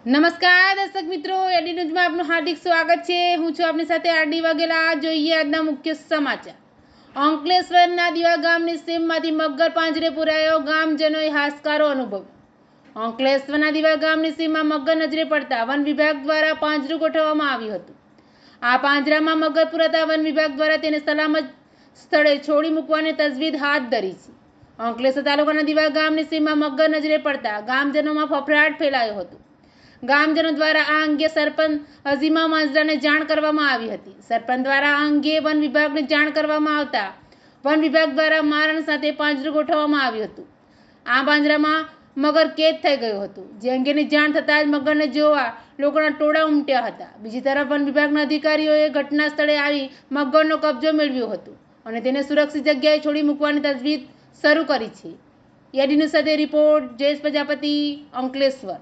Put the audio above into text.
નમસ્કાર દર્શક મિત્રો, એડી ન્યૂઝમાં આપનું હાર્દિક સ્વાગત છે। હું છું આપની સાથે આરડી વાઘેલા। જોઈએ આજના મુખ્ય સમાચાર। અંકલેશ્વરના દીવા ગામની સીમમાંથી મગર પાંજરે પુરાયો, ગામજનોએ હાશકારો અનુભવ્યો। અંકલેશ્વરના દીવા ગામની સીમમાં મગર નજરે પડતા વન વિભાગ દ્વારા પાંજરું ગોઠવવામાં આવ્યું હતું। આ પાંજરામાં મગર પુરાતા વન વિભાગ દ્વારા તેને સલામત સ્થળે છોડી મૂકવાની તજવીજ હાથ ધરી છે। અંકલેશ્વર તાલુકાના દીવા ગામની સીમમાં મગર નજરે પડતા ગામજનોમાં ફફડાટ ફેલાયો હતો। ગામજનો દ્વારા આ અંગે સરપંચ અઝીમા માંજરાને જાણ કરવામાં આવી હતી। સરપંચ દ્વારા આ અંગે વન વિભાગને જાણ કરવામાં આવતા વન વિભાગ દ્વારા મારણ સાથે પાંજરું ગોઠવવામાં આવ્યું હતું। આ પાંજરામાં મગર કેદ થઈ ગયો હતો, જે અંગેની જાણ થતાં જ મગરને જોવા લોકોના ટોળા ઉમટ્યા હતા। બીજી તરફ વન વિભાગના અધિકારીઓએ ઘટના સ્થળે આવી મગરનો કબજો મેળવ્યો હતો અને તેને સુરક્ષિત જગ્યાએ છોડી મૂકવાની તજવીજ શરૂ કરી છે। એડી ન્યૂઝ સાથે રિપોર્ટ જયેશ પ્રજાપતિ, અંકલેશ્વર।